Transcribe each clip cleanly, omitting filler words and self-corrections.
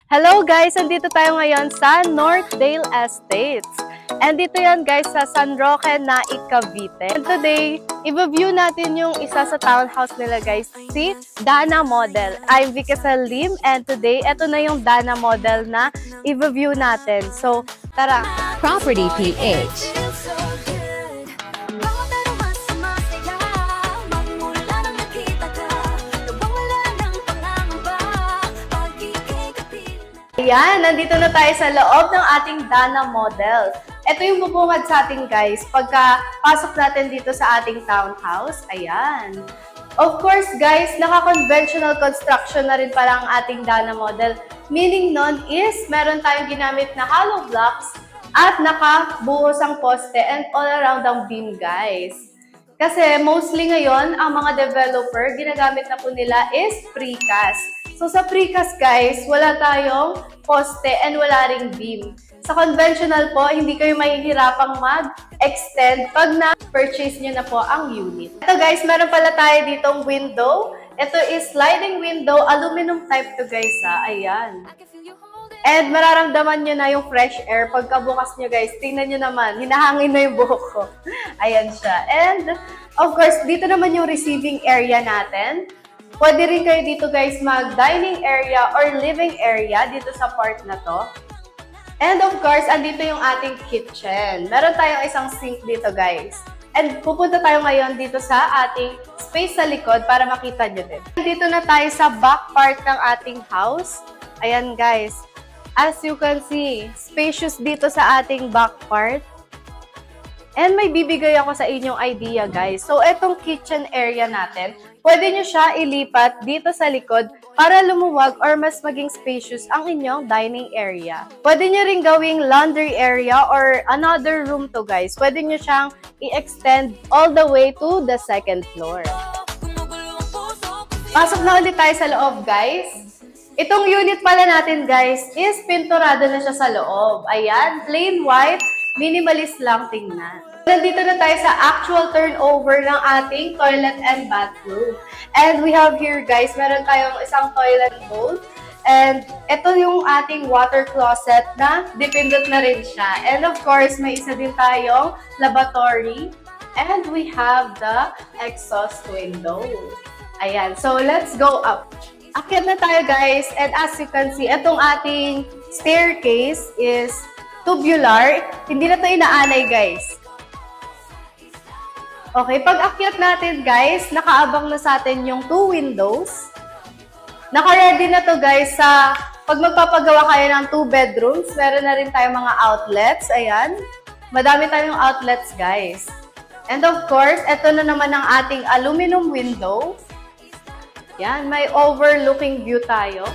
Hello guys! Andito tayo ngayon sa Northdale Estates. And dito yan guys sa San Roque, Naic, Cavite. And today, i-view natin yung isa sa townhouse nila guys, si Dana Model. I'm Vicky Salim and today, eto na yung Dana Model na i-view natin. So, tara! Property PH. Ayan, nandito na tayo sa loob ng ating Dana Model. Ito yung bubungad sa atin guys, pagka pasok natin dito sa ating townhouse. Ayan. Of course guys, naka-conventional construction na rin pala ang ating Dana Model. Meaning nun is, meron tayong ginamit na hollow blocks at nakabuhos ang poste and all around ang beam guys. Kasi mostly ngayon, ang mga developer, ginagamit na po nila is precast. So sa precast guys, wala tayong poste and wala ring beam. Sa conventional po, hindi kayo mahihirapang mag-extend pag na-purchase nyo na po ang unit. Ito guys, meron pala tayo ditong window. Ito is sliding window, aluminum type to guys ha. Ayan. And mararamdaman nyo na yung fresh air pagkabukas nyo guys. Tingnan nyo naman, hinahangin na yung buhok ko. Ayan siya. And of course, dito naman yung receiving area natin. Pwede rin kayo dito guys mag-dining area or living area dito sa part na to. And of course, andito yung ating kitchen. Meron tayong isang sink dito guys. And pupunta tayo ngayon dito sa ating space sa likod para makita nyo din. Dito na tayo sa back part ng ating house. Ayan guys. As you can see, spacious dito sa ating back part. And may bibigay ako sa inyong idea guys. So, etong kitchen area natin, pwede nyo siya ilipat dito sa likod para lumuwag or mas maging spacious ang inyong dining area. Pwede nyo rin gawing laundry area or another room to guys. Pwede nyo siyang i-extend all the way to the second floor. Pasok na ulit tayo sa loob guys. Itong unit pala natin guys is pinturado na siya sa loob. Ayan, plain white. Minimalist lang tingnan. Nandito na tayo sa actual turnover ng ating toilet and bathroom. And we have here guys, meron tayong isang toilet bowl. And ito yung ating water closet na dipindot na rin siya. And of course, may isa din tayong lavatory. And we have the exhaust window. Ayan, so let's go up. Akyat na tayo guys. And as you can see, itong ating staircase is tubular. Hindi na ito inaanay, guys. Okay, pag akyat natin, guys, nakaabang na sa atin yung 2 windows. Naka-ready na to guys, sa pag magpapagawa kayo ng 2 bedrooms, meron na rin tayong mga outlets. Ayan. Madami tayong outlets, guys. And of course, ito na naman ang ating aluminum window. Yan, may overlooking view tayo.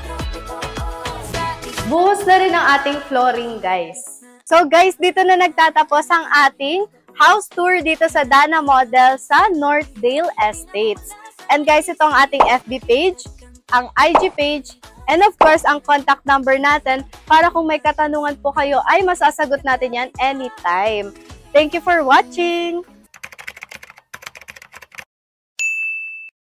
Buhos na rin ang ating flooring, guys. So guys, dito na nagtatapos ang ating house tour dito sa Dana Model sa Northdale Estates. And guys, ito ang ating FB page, ang IG page, and of course, ang contact number natin para kung may katanungan po kayo ay masasagot natin yan anytime. Thank you for watching!